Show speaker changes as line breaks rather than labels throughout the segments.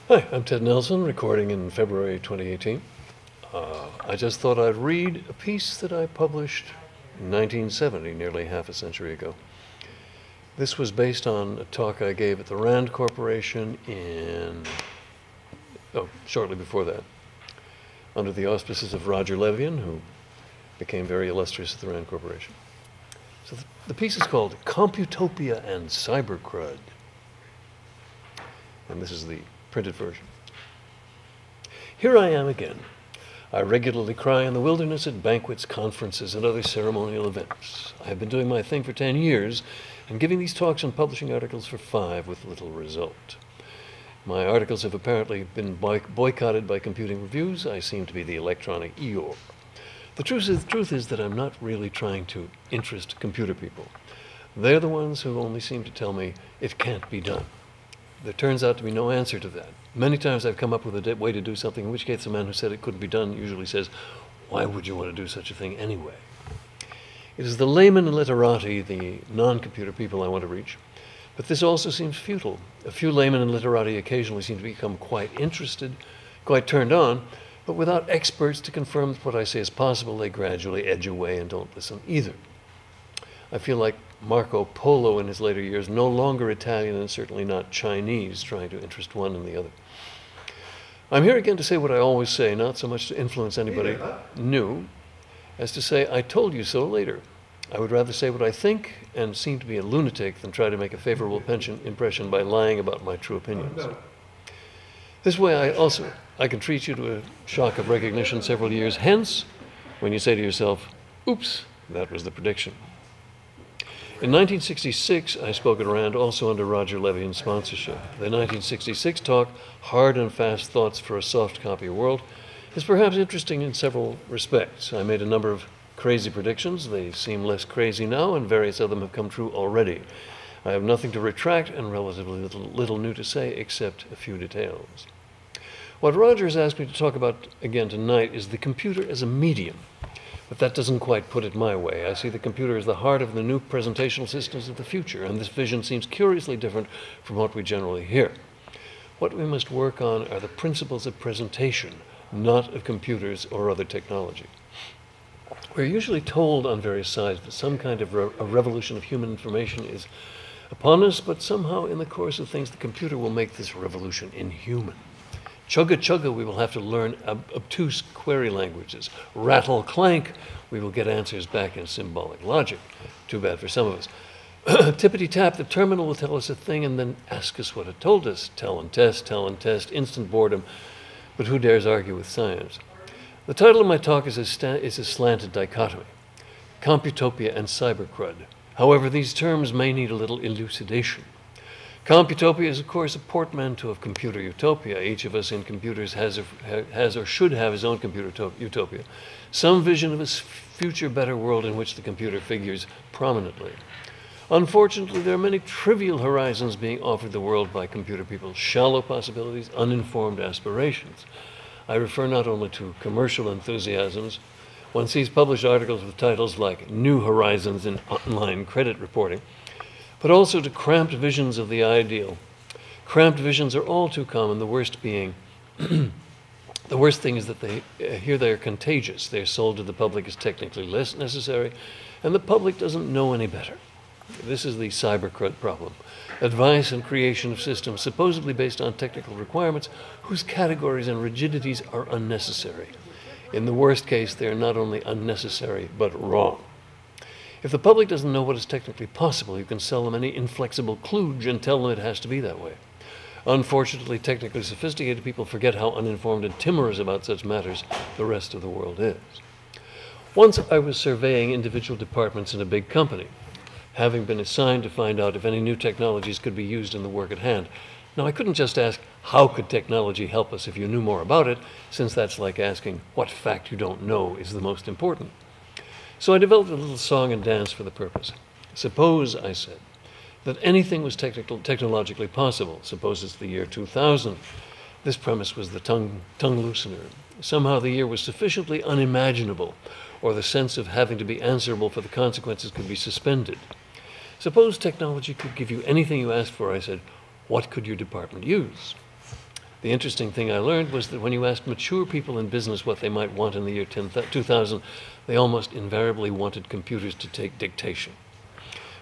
Hi, I'm Ted Nelson, recording in February 2018. I just thought I'd read a piece that I published in 1970, nearly half a century ago. This was based on a talk I gave at the Rand Corporation shortly before that, under the auspices of Roger Levian, who became very illustrious at the Rand Corporation. So the piece is called Computopia and Cybercrud. And this is the printed version. Here I am again. I regularly cry in the wilderness at banquets, conferences, and other ceremonial events. I have been doing my thing for 10 years and giving these talks and publishing articles for 5 with little result. My articles have apparently been boycotted by computing reviews. I seem to be the electronic Eeyore. The truth is that I'm not really trying to interest computer people. They're the ones who only seem to tell me it can't be done. There turns out to be no answer to that. Many times I've come up with a way to do something, in which case the man who said it couldn't be done usually says, why would you want to do such a thing anyway? It is the layman and literati, the non-computer people I want to reach. But this also seems futile. A few laymen and literati occasionally seem to become quite interested, quite turned on, but without experts to confirm that what I say is possible, they gradually edge away and don't listen either. I feel like Marco Polo in his later years, no longer Italian and certainly not Chinese, trying to interest one and the other. I'm here again to say what I always say, not so much to influence anybody new, as to say, I told you so later. I would rather say what I think and seem to be a lunatic than try to make a favorable impression by lying about my true opinions. This way I can treat you to a shock of recognition several years hence, when you say to yourself, oops, that was the prediction. In 1966, I spoke at Rand also under Roger Levian's sponsorship. The 1966 talk, Hard and Fast Thoughts for a Soft Copy World, is perhaps interesting in several respects. I made a number of crazy predictions. They seem less crazy now, and various of them have come true already. I have nothing to retract and relatively little new to say except a few details. What Roger has asked me to talk about again tonight is the computer as a medium. But that doesn't quite put it my way. I see the computer as the heart of the new presentational systems of the future, and this vision seems curiously different from what we generally hear. What we must work on are the principles of presentation, not of computers or other technology. We're usually told on various sides that some kind of a revolution of human information is upon us, but somehow in the course of things the computer will make this revolution inhuman. Chugga chugga, we will have to learn obtuse query languages. Rattle clank, we will get answers back in symbolic logic. Too bad for some of us. Tippity tap, the terminal will tell us a thing and then ask us what it told us. Tell and test, instant boredom. But who dares argue with science? The title of my talk is a slanted dichotomy. Computopia and Cybercrud. However, these terms may need a little elucidation. Computopia is, of course, a portmanteau of computer utopia. Each of us in computers has or should have his own computer utopia, some vision of a future better world in which the computer figures prominently. Unfortunately, there are many trivial horizons being offered the world by computer people, shallow possibilities, uninformed aspirations. I refer not only to commercial enthusiasms. One sees published articles with titles like New Horizons in Online Credit Reporting, but also to cramped visions of the ideal. Cramped visions are all too common, the worst being, the worst thing is that they are contagious. They're sold to the public as technically less necessary, and the public doesn't know any better. This is the cybercrud problem. Advice and creation of systems supposedly based on technical requirements whose categories and rigidities are unnecessary. In the worst case, they are not only unnecessary, but wrong. If the public doesn't know what is technically possible, you can sell them any inflexible kludge and tell them it has to be that way. Unfortunately, technically sophisticated people forget how uninformed and timorous about such matters the rest of the world is. Once I was surveying individual departments in a big company, having been assigned to find out if any new technologies could be used in the work at hand. Now, I couldn't just ask, how could technology help us if you knew more about it, since that's like asking what fact you don't know is the most important. So I developed a little song and dance for the purpose. Suppose, I said, that anything was technologically possible. Suppose it's the year 2000. This premise was the tongue loosener. Somehow the year was sufficiently unimaginable, or the sense of having to be answerable for the consequences could be suspended. Suppose technology could give you anything you asked for, I said, what could your department use? The interesting thing I learned was that when you asked mature people in business what they might want in the year 2000, they almost invariably wanted computers to take dictation.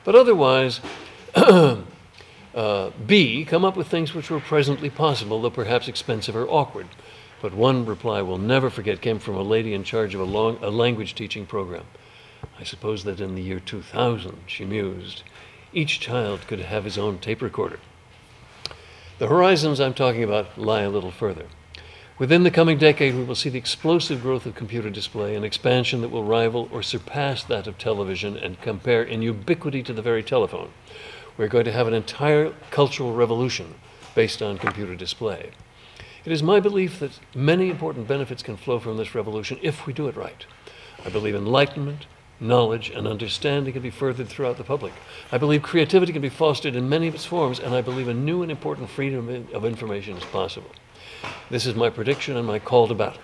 But otherwise, B, come up with things which were presently possible, though perhaps expensive or awkward. But one reply we'll never forget came from a lady in charge of a language teaching program. I suppose that in the year 2000, she mused, each child could have his own tape recorder. The horizons I'm talking about lie a little further. Within the coming decade, we will see the explosive growth of computer display, an expansion that will rival or surpass that of television and compare in ubiquity to the very telephone. We're going to have an entire cultural revolution based on computer display. It is my belief that many important benefits can flow from this revolution if we do it right. I believe enlightenment, knowledge, and understanding can be furthered throughout the public. I believe creativity can be fostered in many of its forms, and I believe a new and important freedom of information is possible. This is my prediction and my call to battle.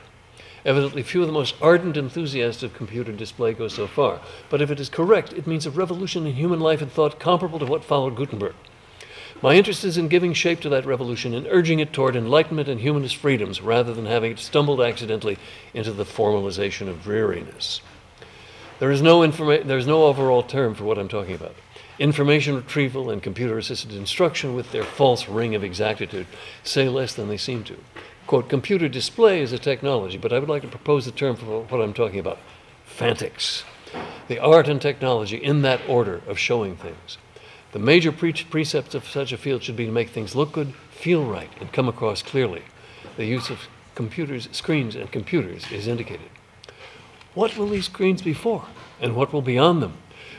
Evidently, few of the most ardent enthusiasts of computer display go so far, but if it is correct, it means a revolution in human life and thought comparable to what followed Gutenberg. My interest is in giving shape to that revolution and urging it toward enlightenment and humanist freedoms rather than having it stumbled accidentally into the formalization of dreariness. There is no overall term for what I'm talking about. Information retrieval and computer-assisted instruction with their false ring of exactitude say less than they seem to. Quote, computer display is a technology, but I would like to propose a term for what I'm talking about. Fantics. The art and technology in that order of showing things. The major precepts of such a field should be to make things look good, feel right, and come across clearly. The use of computers, screens, and computers is indicated. What will these screens be for, and what will be on them?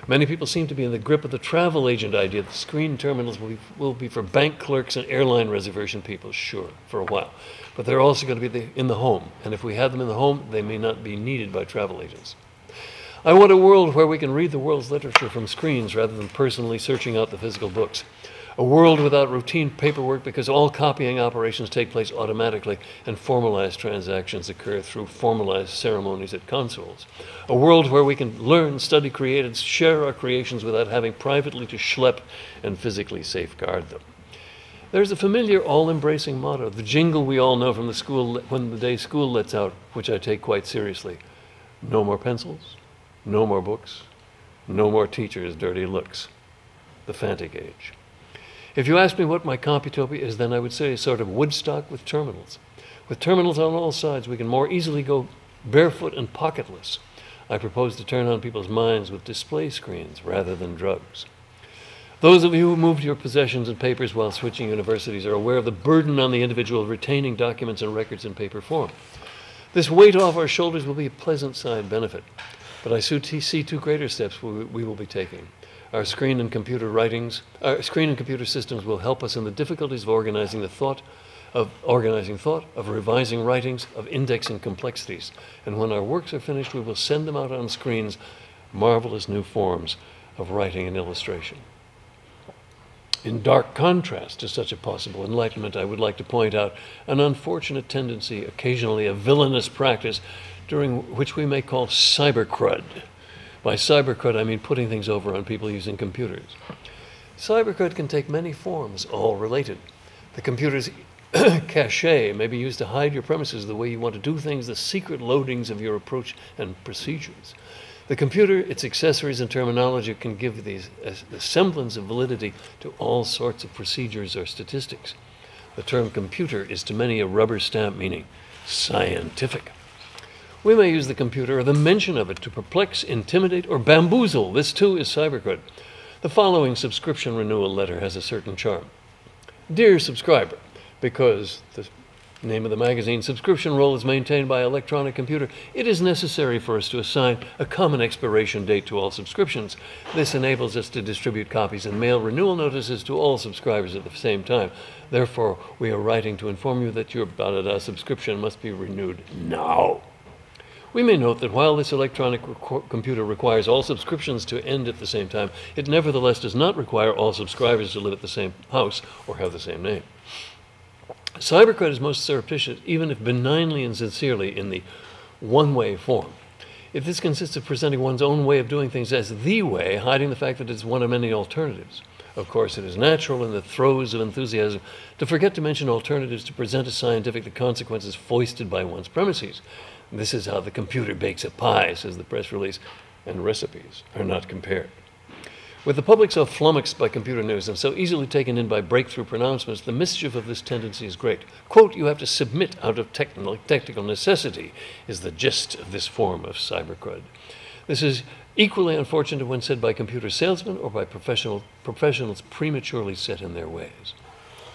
Many people seem to be in the grip of the travel agent idea that screen terminals will be for bank clerks and airline reservation people, sure, for a while. But they're also going to be in the home, and if we have them in the home, they may not be needed by travel agents. I want a world where we can read the world's literature from screens rather than personally searching out the physical books. A world without routine paperwork because all copying operations take place automatically and formalized transactions occur through formalized ceremonies at consoles. A world where we can learn, study, create, and share our creations without having privately to schlep and physically safeguard them. There's a familiar all-embracing motto, the jingle we all know from the school when the day school lets out, which I take quite seriously. No more pencils, no more books, no more teachers' dirty looks. The Fantic Age. If you ask me what my Computopia is, then I would say a sort of Woodstock with terminals. With terminals on all sides, we can more easily go barefoot and pocketless. I propose to turn on people's minds with display screens rather than drugs. Those of you who moved your possessions and papers while switching universities are aware of the burden on the individual retaining documents and records in paper form. This weight off our shoulders will be a pleasant side benefit, but I see two greater steps we will be taking. Our screen and computer systems will help us in the difficulties of organizing thought, of revising writings, of indexing complexities. And when our works are finished, we will send them out on screens, marvelous new forms of writing and illustration. In dark contrast to such a possible enlightenment, I would like to point out an unfortunate tendency, occasionally a villainous practice, during which we may call cybercrud. By cybercrud, I mean putting things over on people using computers. Cybercrud can take many forms, all related. The computer's cache may be used to hide your premises the way you want to do things, the secret loadings of your approach and procedures. The computer, its accessories and terminology can give the semblance of validity to all sorts of procedures or statistics. The term computer is to many a rubber stamp meaning scientific. We may use the computer or the mention of it to perplex, intimidate, or bamboozle. This too is cybercrud. The following subscription renewal letter has a certain charm. Dear subscriber, because the name of the magazine subscription roll is maintained by electronic computer, it is necessary for us to assign a common expiration date to all subscriptions. This enables us to distribute copies and mail renewal notices to all subscribers at the same time. Therefore, we are writing to inform you that your subscription must be renewed now. We may note that while this electronic computer requires all subscriptions to end at the same time, it nevertheless does not require all subscribers to live at the same house or have the same name. Cybercrud is most surreptitious, even if benignly and sincerely in the one-way form. If this consists of presenting one's own way of doing things as the way, hiding the fact that it's one of many alternatives. Of course, it is natural in the throes of enthusiasm to forget to mention alternatives to present as scientific the consequences foisted by one's premises. This is how the computer bakes a pie, says the press release, and recipes are not compared. With the public so flummoxed by computer news and so easily taken in by breakthrough pronouncements, the mischief of this tendency is great. Quote, you have to submit out of technical necessity is the gist of this form of cybercrud. This is equally unfortunate when said by computer salesmen or by professionals prematurely set in their ways.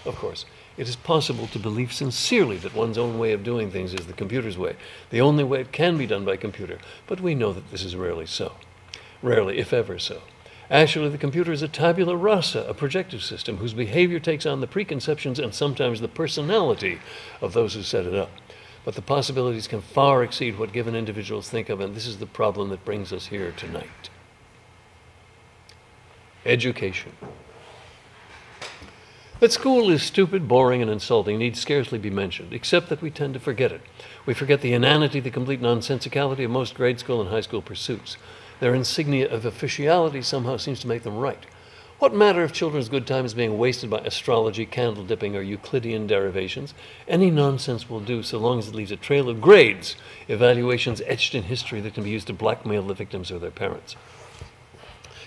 Of course, it is possible to believe sincerely that one's own way of doing things is the computer's way, the only way it can be done by computer, but we know that this is rarely so. Rarely, if ever so. Actually, the computer is a tabula rasa, a projective system whose behavior takes on the preconceptions and sometimes the personality of those who set it up. But the possibilities can far exceed what given individuals think of, and this is the problem that brings us here tonight. Education. That school is stupid, boring, and insulting need scarcely be mentioned, except that we tend to forget it. We forget the inanity, the complete nonsensicality of most grade school and high school pursuits. Their insignia of officiality somehow seems to make them right. What matter if children's good time is being wasted by astrology, candle dipping, or Euclidean derivations? Any nonsense will do so long as it leaves a trail of grades, evaluations etched in history that can be used to blackmail the victims or their parents.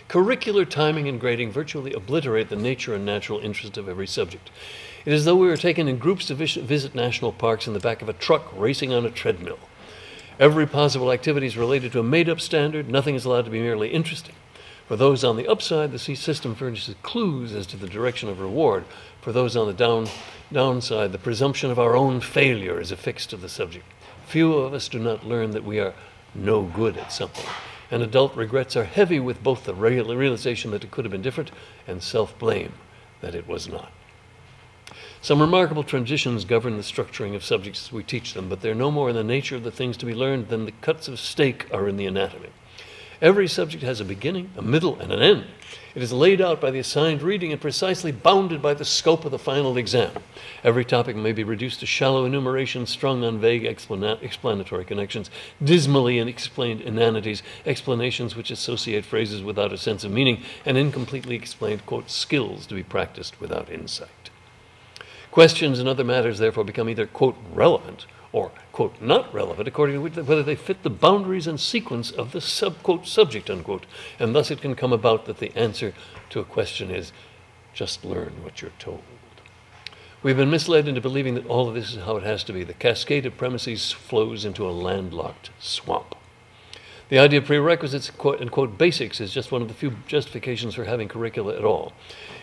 Curricular timing and grading virtually obliterate the nature and natural interest of every subject. It is as though we were taken in groups to visit national parks in the back of a truck racing on a treadmill. Every possible activity is related to a made-up standard. Nothing is allowed to be merely interesting. For those on the upside, the system furnishes clues as to the direction of reward. For those on the downside, the presumption of our own failure is affixed to the subject. Few of us do not learn that we are no good at something. And adult regrets are heavy with both the realization that it could have been different and self-blame that it was not. Some remarkable traditions govern the structuring of subjects as we teach them, but they're no more in the nature of the things to be learned than the cuts of steak are in the anatomy. Every subject has a beginning, a middle, and an end. It is laid out by the assigned reading and precisely bounded by the scope of the final exam. Every topic may be reduced to shallow enumeration strung on vague explanatory connections, dismally explained inanities, explanations which associate phrases without a sense of meaning, and incompletely explained, quote, skills to be practiced without insight. Questions and other matters therefore become either, quote, relevant or, quote, not relevant according to whether they fit the boundaries and sequence of the subject, unquote, and thus it can come about that the answer to a question is just learn what you're told. We've been misled into believing that all of this is how it has to be. The cascade of premises flows into a landlocked swamp. The idea of prerequisites and, quote, basics is just one of the few justifications for having curricula at all.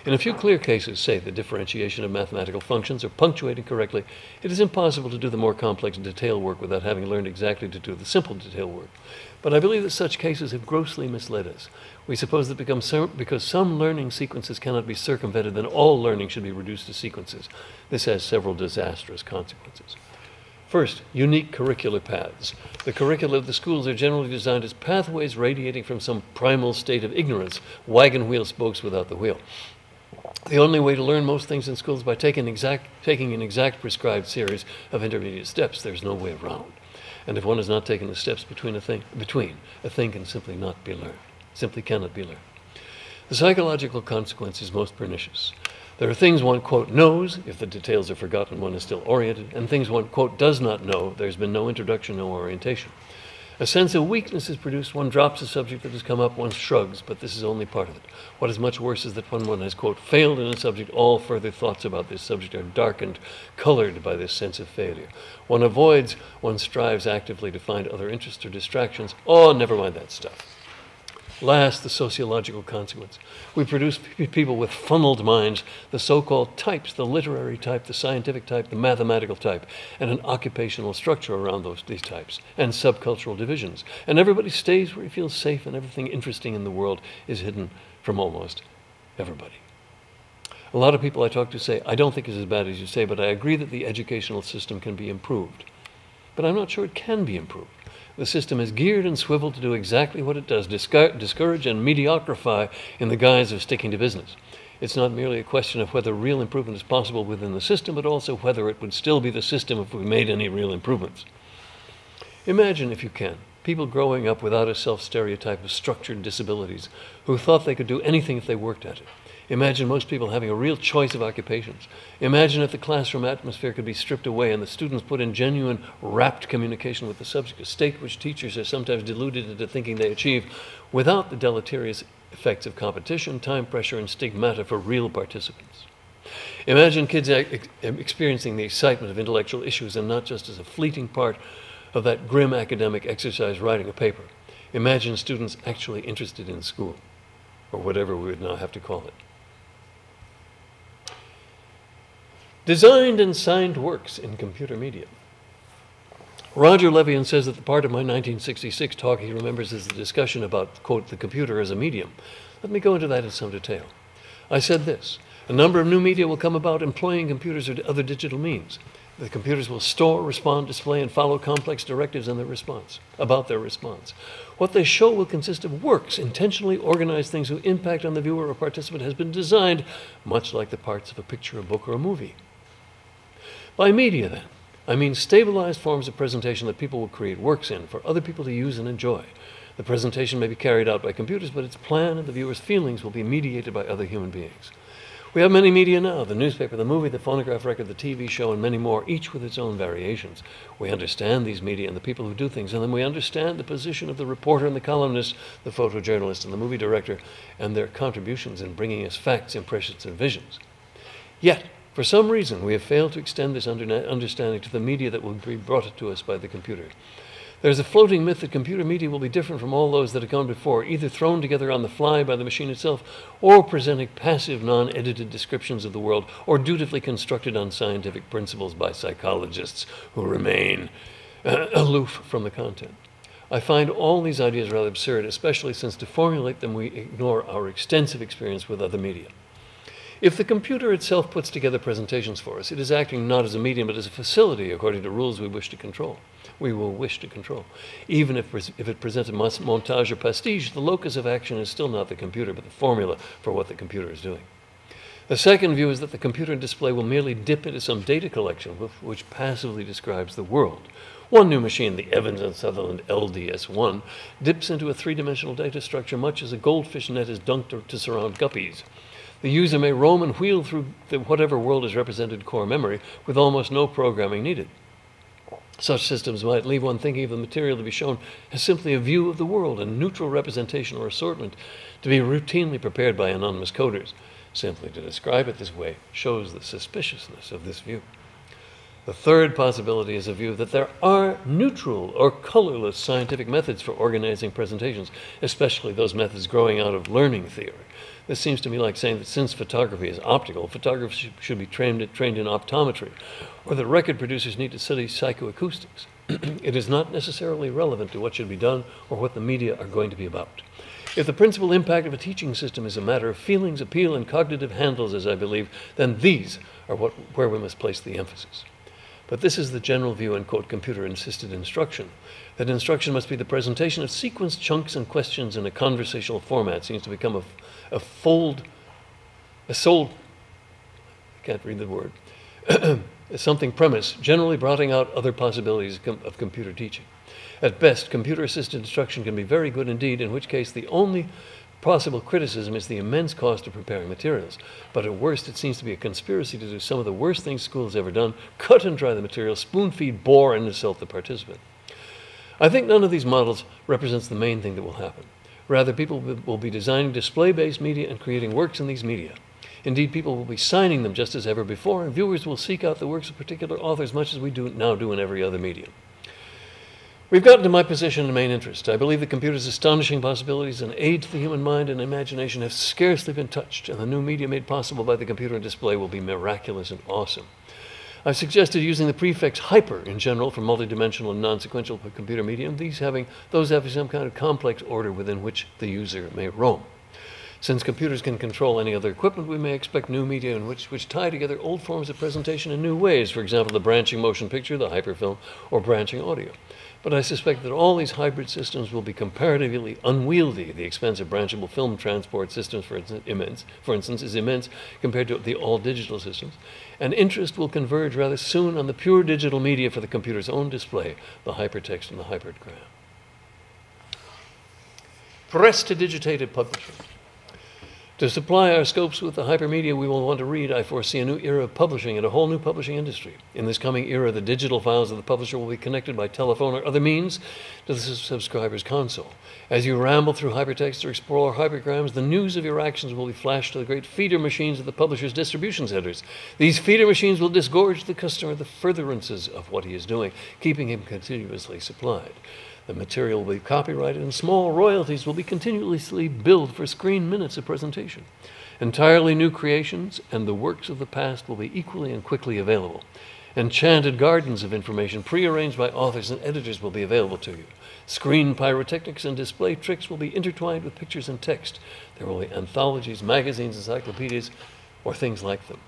In a few clear cases, say the differentiation of mathematical functions or punctuating correctly, it is impossible to do the more complex detail work without having learned exactly to do the simple detail work. But I believe that such cases have grossly misled us. We suppose that because some learning sequences cannot be circumvented, then all learning should be reduced to sequences. This has several disastrous consequences. First, unique curricular paths. The curricula of the schools are generally designed as pathways radiating from some primal state of ignorance, wagon wheel spokes without the wheel. The only way to learn most things in school is by taking an exact prescribed series of intermediate steps. There's no way around. And if one has not taken the steps between a thing can simply not be learned, simply cannot be learned. The psychological consequence is most pernicious. There are things one, quote, knows, if the details are forgotten, one is still oriented, and things one, quote, does not know, there's been no introduction, no orientation. A sense of weakness is produced, one drops a subject that has come up, one shrugs, but this is only part of it. What is much worse is that when one has, quote, failed in a subject, all further thoughts about this subject are darkened, colored by this sense of failure. One avoids, one strives actively to find other interests or distractions. Oh, never mind that stuff. Last, the sociological consequence. We produce people with funneled minds, the so-called types, the literary type, the scientific type, the mathematical type, and an occupational structure around these types, and subcultural divisions. And everybody stays where he feels safe, and everything interesting in the world is hidden from almost everybody. A lot of people I talk to say, I don't think it's as bad as you say, but I agree that the educational system can be improved. But I'm not sure it can be improved. The system is geared and swiveled to do exactly what it does, discourage and mediocrify in the guise of sticking to business. It's not merely a question of whether real improvement is possible within the system, but also whether it would still be the system if we made any real improvements. Imagine, if you can, people growing up without a self-stereotype of structured disabilities who thought they could do anything if they worked at it. Imagine most people having a real choice of occupations. Imagine if the classroom atmosphere could be stripped away and the students put in genuine, rapt communication with the subject, a state which teachers are sometimes deluded into thinking they achieve without the deleterious effects of competition, time pressure, and stigmata for real participants. Imagine kids experiencing the excitement of intellectual issues and not just as a fleeting part of that grim academic exercise writing a paper. Imagine students actually interested in school, or whatever we would now have to call it. Designed and signed works in computer media. Roger Levian says that the part of my 1966 talk he remembers is the discussion about, quote, the computer as a medium. Let me go into that in some detail. I said this: a number of new media will come about employing computers or other digital means. The computers will store, respond, display, and follow complex directives in their response, about their response. What they show will consist of works, intentionally organized things whose impact on the viewer or participant has been designed, much like the parts of a picture, a book, or a movie. By media, then, I mean stabilized forms of presentation that people will create works in for other people to use and enjoy. The presentation may be carried out by computers, but its plan and the viewer's feelings will be mediated by other human beings. We have many media now: the newspaper, the movie, the phonograph record, the TV show, and many more, each with its own variations. We understand these media and the people who do things, and then we understand the position of the reporter and the columnist, the photojournalist and the movie director, and their contributions in bringing us facts, impressions, and visions. Yet, for some reason, we have failed to extend this understanding to the media that will be brought to us by the computer. There's a floating myth that computer media will be different from all those that have gone before, either thrown together on the fly by the machine itself, or presenting passive, non-edited descriptions of the world, or dutifully constructed on scientific principles by psychologists who remain aloof from the content. I find all these ideas rather absurd, especially since to formulate them we ignore our extensive experience with other media. If the computer itself puts together presentations for us, it is acting not as a medium but as a facility according to rules we will wish to control. Even if it presents a montage or pastiche, the locus of action is still not the computer, but the formula for what the computer is doing. The second view is that the computer display will merely dip into some data collection which passively describes the world. One new machine, the Evans and Sutherland LDS-1, dips into a three-dimensional data structure much as a goldfish net is dunked to surround guppies. The user may roam and wheel through whatever world is represented core memory with almost no programming needed. Such systems might leave one thinking of the material to be shown as simply a view of the world, a neutral representation or assortment to be routinely prepared by anonymous coders. Simply to describe it this way shows the suspiciousness of this view. The third possibility is a view that there are neutral or colorless scientific methods for organizing presentations, especially those methods growing out of learning theory. This seems to me like saying that since photography is optical, photographers should be trained in optometry, or that record producers need to study psychoacoustics. It is not necessarily relevant to what should be done or what the media are going to be about. If the principal impact of a teaching system is a matter of feelings, appeal, and cognitive handles, as I believe, then these are where we must place the emphasis. But this is the general view in, quote, computer-assisted instruction, that instruction must be the presentation of sequenced chunks and questions in a conversational format. Seems to become something premise, generally blotting out other possibilities of computer teaching. At best, computer-assisted instruction can be very good indeed, in which case the only possible criticism is the immense cost of preparing materials. But at worst, it seems to be a conspiracy to do some of the worst things school has ever done: cut and dry the material, spoon-feed, bore, and insult the participant. I think none of these models represents the main thing that will happen. Rather, people will be designing display-based media and creating works in these media. Indeed, people will be signing them just as ever before, and viewers will seek out the works of particular authors much as we now do in every other medium. We've gotten to my position and main interest. I believe the computer's astonishing possibilities and aid to the human mind and imagination have scarcely been touched, and the new media made possible by the computer and display will be miraculous and awesome. I've suggested using the prefix hyper in general for multidimensional and non-sequential computer medium, those having some kind of complex order within which the user may roam. Since computers can control any other equipment, we may expect new media in which tie together old forms of presentation in new ways, for example, the branching motion picture, the hyperfilm, or branching audio. But I suspect that all these hybrid systems will be comparatively unwieldy. The expense of branchable film transport systems, for instance, is immense compared to the all-digital systems, and interest will converge rather soon on the pure digital media for the computer's own display, the hypertext and the hypergram. Prestidigitative publishing. To supply our scopes with the hypermedia we will want to read, I foresee a new era of publishing and a whole new publishing industry. In this coming era, the digital files of the publisher will be connected by telephone or other means to the subscriber's console. As you ramble through hypertext or explore hypergrams, the news of your actions will be flashed to the great feeder machines of the publisher's distribution centers. These feeder machines will disgorge the customer the furtherances of what he is doing, keeping him continuously supplied. The material will be copyrighted, and small royalties will be continuously billed for screen minutes of presentation. Entirely new creations and the works of the past will be equally and quickly available. Enchanted gardens of information prearranged by authors and editors will be available to you. Screen pyrotechnics and display tricks will be intertwined with pictures and text. There will be anthologies, magazines, encyclopedias, or things like them.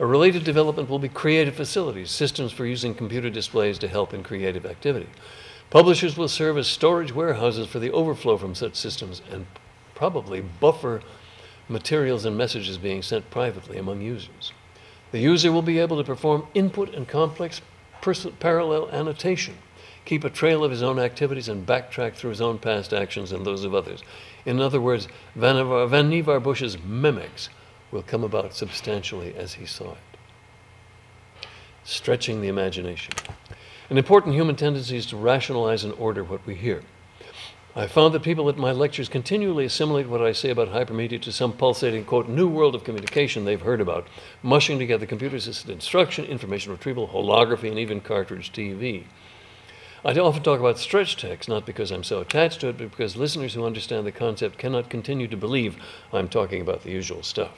A related development will be creative facilities, systems for using computer displays to help in creative activity. Publishers will serve as storage warehouses for the overflow from such systems and probably buffer materials and messages being sent privately among users. The user will be able to perform input and complex parallel annotation, keep a trail of his own activities, and backtrack through his own past actions and those of others. In other words, Van Nevar Bush's Memex will come about substantially as he saw it. Stretching the imagination. An important human tendency is to rationalize and order what we hear. I found that people at my lectures continually assimilate what I say about hypermedia to some pulsating, quote, new world of communication they've heard about, mushing together computer-assisted instruction, information retrieval, holography, and even cartridge TV. I often talk about stretch text, not because I'm so attached to it, but because listeners who understand the concept cannot continue to believe I'm talking about the usual stuff.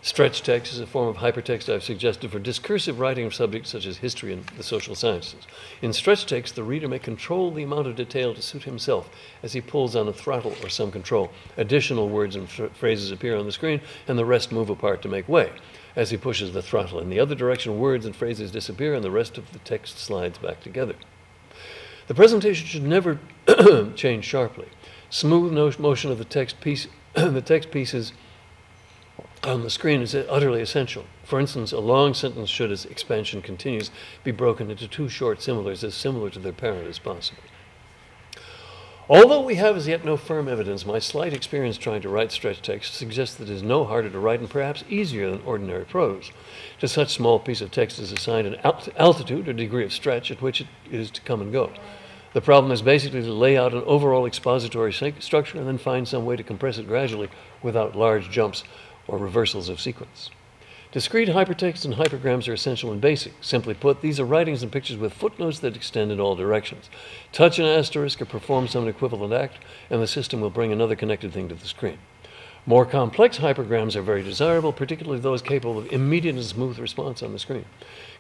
Stretch text is a form of hypertext I've suggested for discursive writing of subjects such as history and the social sciences. In stretch text, the reader may control the amount of detail to suit himself as he pulls on a throttle or some control. Additional words and phrases appear on the screen, and the rest move apart to make way. As he pushes the throttle in the other direction, words and phrases disappear, and the rest of the text slides back together. The presentation should never change sharply. Smooth motion of the text pieces on the screen is utterly essential. For instance, a long sentence should, as expansion continues, be broken into two short similars as similar to their parent as possible. Although we have as yet no firm evidence, my slight experience trying to write stretch text suggests that it is no harder to write and perhaps easier than ordinary prose. To such small piece of text is assigned an altitude or degree of stretch at which it is to come and go. The problem is basically to lay out an overall expository structure and then find some way to compress it gradually without large jumps or reversals of sequence. Discrete hypertext and hypergrams are essential and basic. Simply put, these are writings and pictures with footnotes that extend in all directions. Touch an asterisk or perform some equivalent act, and the system will bring another connected thing to the screen. More complex hypergrams are very desirable, particularly those capable of immediate and smooth response on the screen.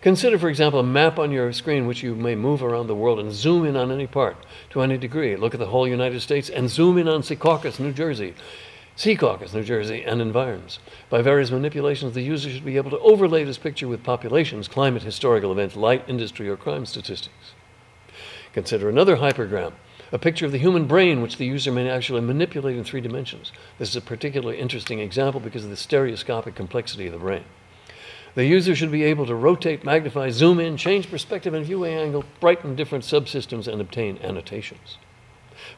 Consider, for example, a map on your screen which you may move around the world and zoom in on any part to any degree. Look at the whole United States and zoom in on Secaucus, New Jersey, and environs. By various manipulations, the user should be able to overlay this picture with populations, climate, historical events, light, industry, or crime statistics. Consider another hypergram, a picture of the human brain which the user may actually manipulate in 3 dimensions. This is a particularly interesting example because of the stereoscopic complexity of the brain. The user should be able to rotate, magnify, zoom in, change perspective and viewing angle, brighten different subsystems, and obtain annotations.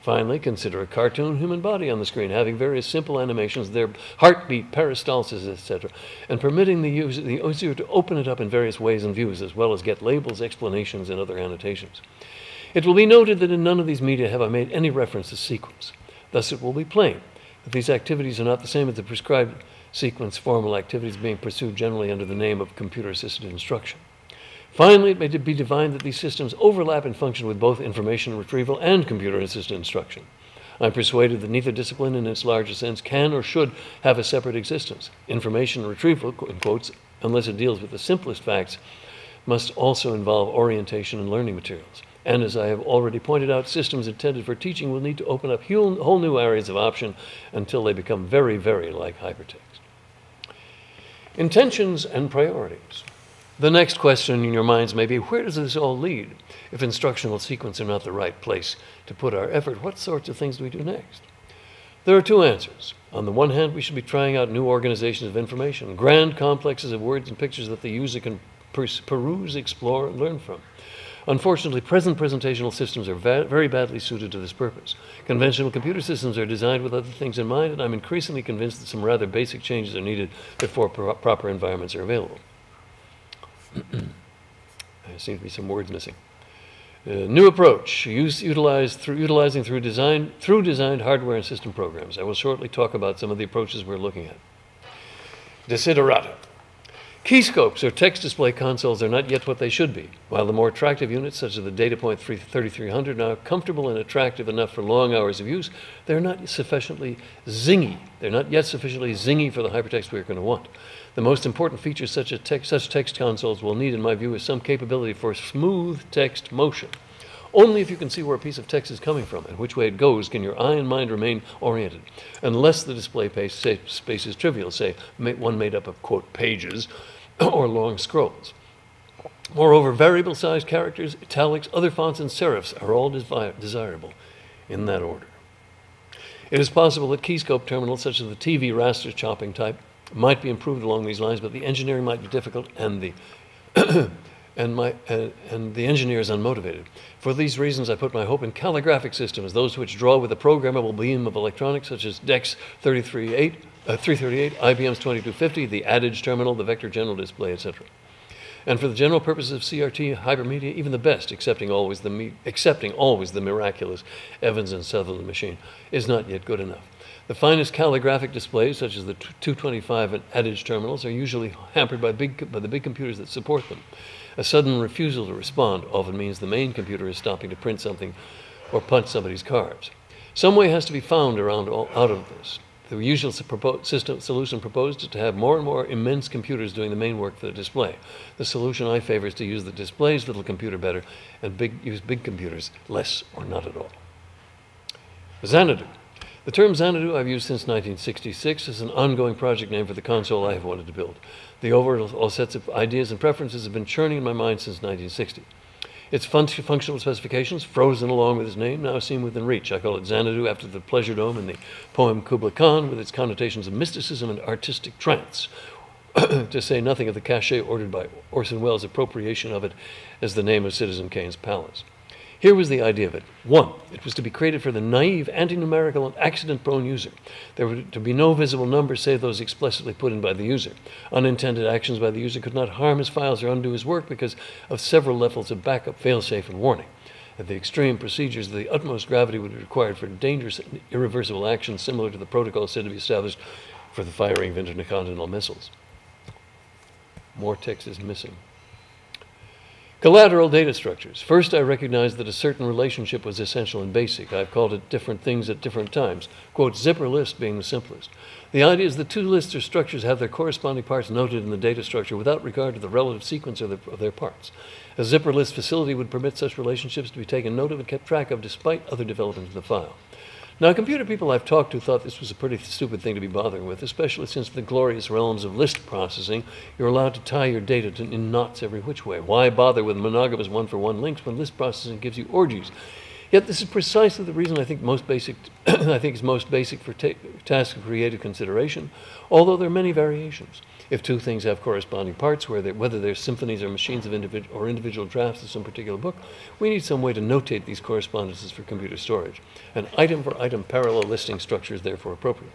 Finally, consider a cartoon human body on the screen, having various simple animations, their heartbeat, peristalsis, etc., and permitting the user to open it up in various ways and views, as well as get labels, explanations, and other annotations. It will be noted that in none of these media have I made any reference to sequence. Thus, it will be plain that these activities are not the same as the prescribed sequence formal activities being pursued generally under the name of computer-assisted instruction. Finally, it may be divined that these systems overlap in function with both information retrieval and computer-assisted instruction. I'm persuaded that neither discipline in its larger sense can or should have a separate existence. Information retrieval, in quotes, unless it deals with the simplest facts, must also involve orientation and learning materials. And as I have already pointed out, systems intended for teaching will need to open up whole new areas of option until they become very, very like hypertext. Intentions and priorities. The next question in your minds may be, where does this all lead? If instructional sequence are not the right place to put our effort, what sorts of things do we do next? There are 2 answers. On the one hand, we should be trying out new organizations of information, grand complexes of words and pictures that the user can peruse, explore, and learn from. Unfortunately, present presentational systems are very badly suited to this purpose. Conventional computer systems are designed with other things in mind, and I'm increasingly convinced that some rather basic changes are needed before proper environments are available. There seem to be some words missing. New approach, utilizing through designed hardware and system programs. I will shortly talk about some of the approaches we're looking at. Desiderata. Keyscopes or text display consoles are not yet what they should be. While the more attractive units, such as the DataPoint 3300, are comfortable and attractive enough for long hours of use, they're not sufficiently zingy. They're not yet sufficiently zingy for the hypertext we're going to want. The most important features such text consoles will need, in my view, is some capability for smooth text motion. Only if you can see where a piece of text is coming from and which way it goes can your eye and mind remain oriented, unless the display space is trivial, say one made up of, quote, pages or long scrolls. Moreover, variable-sized characters, italics, other fonts, and serifs are all desirable in that order. It is possible that keyscope terminals, such as the TV raster chopping type, might be improved along these lines, but the engineering might be difficult and the engineer is unmotivated. For these reasons, I put my hope in calligraphic systems, those which draw with a programmable beam of electronics, such as DEX 338, IBM's 2250, the Adage terminal, the Vector General Display, etc. And for the general purposes of CRT, hypermedia, even the best, accepting always the miraculous Evans and Sutherland machine, is not yet good enough. The finest calligraphic displays, such as the 225 and Adage terminals, are usually hampered by the big computers that support them. A sudden refusal to respond often means the main computer is stopping to print something or punch somebody's cards. Some way has to be found out of this. The usual solution proposed is to have more and more immense computers doing the main work for the display. The solution I favor is to use the display's little computer better and use big computers less or not at all. Xanadu. The term Xanadu I've used since 1966 as an ongoing project name for the console I have wanted to build. The overall sets of ideas and preferences have been churning in my mind since 1960. Its functional specifications, frozen along with its name, now seem within reach. I call it Xanadu after the pleasure dome in the poem Kubla Khan, with its connotations of mysticism and artistic trance, to say nothing of the cachet ordered by Orson Welles' appropriation of it as the name of Citizen Kane's palace. Here was the idea of it. 1, it was to be created for the naive, anti-numerical, and accident-prone user. There were to be no visible numbers save those explicitly put in by the user. Unintended actions by the user could not harm his files or undo his work because of several levels of backup, failsafe, and warning. At the extreme, procedures of the utmost gravity would be required for dangerous and irreversible actions similar to the protocol said to be established for the firing of intercontinental missiles. More text is missing. Collateral data structures. First, I recognized that a certain relationship was essential and basic. I've called it different things at different times. Quote, zipper list being the simplest. The idea is that two lists or structures have their corresponding parts noted in the data structure without regard to the relative sequence of their parts. A zipper list facility would permit such relationships to be taken note of and kept track of despite other developments in the file. Now, computer people I've talked to thought this was a pretty stupid thing to be bothering with, especially since in the glorious realms of list processing, you're allowed to tie your data in knots every which way. Why bother with monogamous one-for-one links when list processing gives you orgies? Yet this is precisely the reason I think is most basic for task of creative consideration, although there are many variations. If two things have corresponding parts, whether they're symphonies or machines of individual drafts of some particular book, we need some way to notate these correspondences for computer storage. An item-for-item parallel listing structure is therefore appropriate.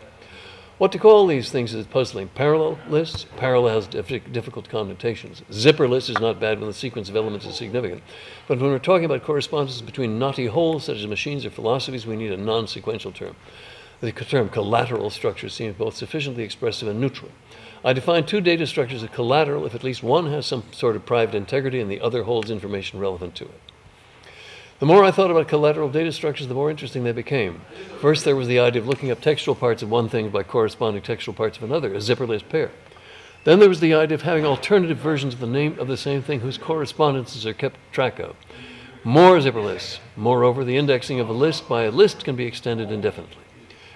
What to call these things is puzzling. Parallel lists, parallel has difficult connotations. Zipper list is not bad when the sequence of elements is significant. But when we're talking about correspondences between knotty wholes, such as machines or philosophies, we need a non-sequential term. The term collateral structure seems both sufficiently expressive and neutral. I define two data structures as collateral if at least one has some sort of private integrity and the other holds information relevant to it. The more I thought about collateral data structures, the more interesting they became. First, there was the idea of looking up textual parts of one thing by corresponding textual parts of another, a zipperless pair. Then there was the idea of having alternative versions of the name of the same thing whose correspondences are kept track of. More zipperless. Moreover, the indexing of a list by a list can be extended indefinitely.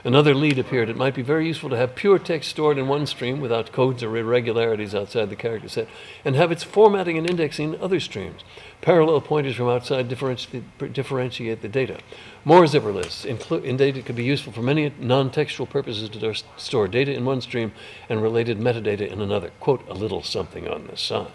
Another lead appeared. It might be very useful to have pure text stored in one stream without codes or irregularities outside the character set, and have its formatting and indexing in other streams. Parallel pointers from outside differentiate the data. More zipper lists. Indeed, it could be useful for many non-textual purposes to store data in one stream and related metadata in another. Quote, a little something on the side.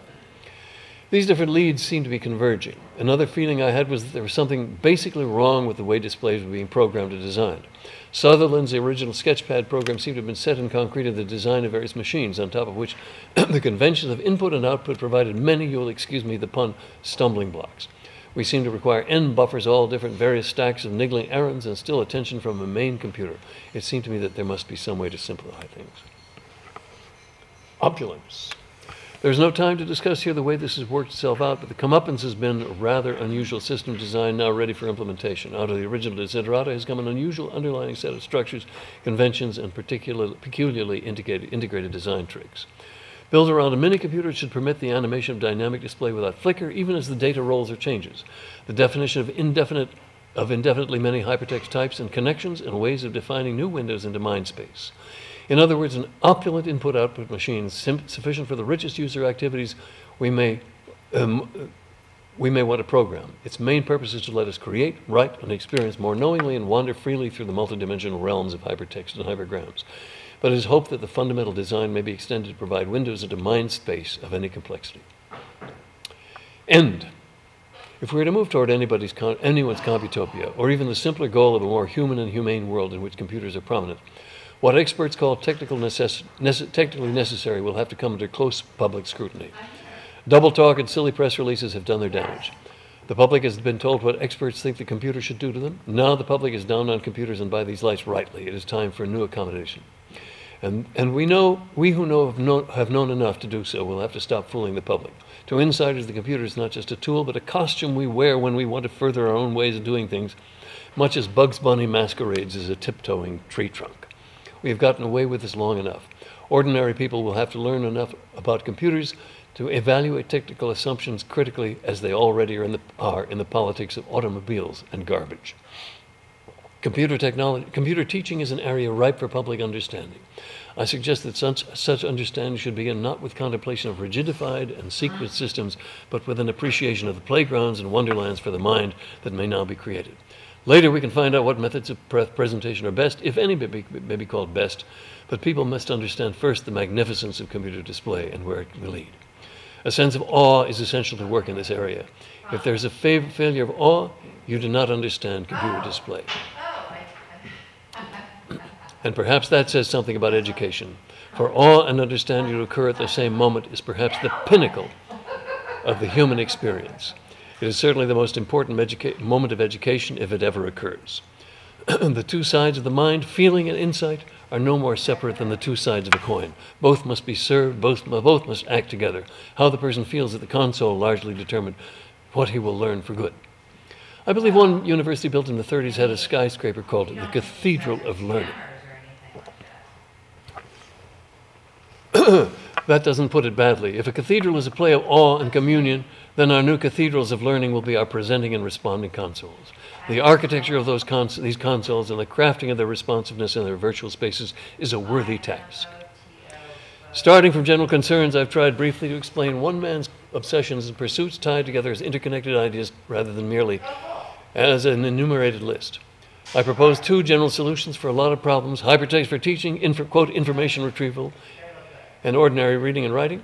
These different leads seem to be converging. Another feeling I had was that there was something basically wrong with the way displays were being programmed and designed. Sutherland's original Sketchpad program seemed to have been set in concrete in the design of various machines, on top of which the conventions of input and output provided many, you'll excuse me the pun, stumbling blocks. We seem to require n buffers, all different various stacks of niggling errands, and still attention from a main computer. It seemed to me that there must be some way to simplify things. Opulence. There's no time to discuss here the way this has worked itself out, but the comeuppance has been a rather unusual system design now ready for implementation. Out of the original desiderata has come an unusual underlying set of structures, conventions, and peculiarly integrated design tricks. Built around a mini-computer, it should permit the animation of dynamic display without flicker, even as the data rolls or changes. The definition of indefinitely many hypertext types and connections and ways of defining new windows into mind space. In other words, an opulent input-output machine sufficient for the richest user activities we may want to program. Its main purpose is to let us create, write, and experience more knowingly and wander freely through the multidimensional realms of hypertext and hypergrams. But it is hoped that the fundamental design may be extended to provide windows into mind space of any complexity. End. If we were to move toward anyone's Computopia, or even the simpler goal of a more human and humane world in which computers are prominent, what experts call technically necessary will have to come under close public scrutiny. Double talk and silly press releases have done their damage. The public has been told what experts think the computer should do to them. Now the public is down on computers and by these lights rightly. It is time for a new accommodation. And we who have known enough to do so will have to stop fooling the public. To insiders, the computer is not just a tool, but a costume we wear when we want to further our own ways of doing things, much as Bugs Bunny masquerades as a tiptoeing tree trunk. We have gotten away with this long enough. Ordinary people will have to learn enough about computers to evaluate technical assumptions critically, as they already are in the politics of automobiles and garbage. Computer teaching is an area ripe for public understanding. I suggest that such understanding should begin not with contemplation of rigidified and sequenced systems, but with an appreciation of the playgrounds and wonderlands for the mind that may now be created. Later, we can find out what methods of presentation are best, if any may be called best, but people must understand first the magnificence of computer display and where it will lead. A sense of awe is essential to work in this area. If there's a failure of awe, you do not understand computer display. And perhaps that says something about education. For awe and understanding to occur at the same moment is perhaps the pinnacle of the human experience. It is certainly the most important moment of education if it ever occurs. The two sides of the mind, feeling and insight, are no more separate than the two sides of a coin. Both must be served, both must act together. How the person feels at the console largely determines what he will learn for good. I believe one university built in the 30s had a skyscraper called the Cathedral of Learning. That doesn't put it badly. If a cathedral is a play of awe and communion, then our new cathedrals of learning will be our presenting and responding consoles. The architecture of these consoles and the crafting of their responsiveness in their virtual spaces is a worthy task. Starting from general concerns, I've tried briefly to explain one man's obsessions and pursuits tied together as interconnected ideas rather than merely as an enumerated list. I propose two general solutions for a lot of problems: hypertext for teaching, quote, information retrieval, and ordinary reading and writing.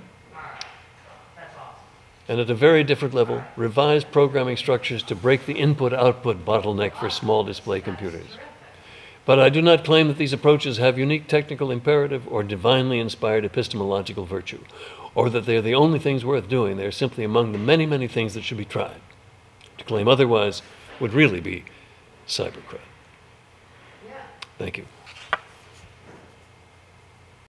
And at a very different level, revised programming structures to break the input-output bottleneck for small display computers. But I do not claim that these approaches have unique technical imperative or divinely inspired epistemological virtue, or that they are the only things worth doing. They are simply among the many, many things that should be tried. To claim otherwise would really be cybercrud. Thank you.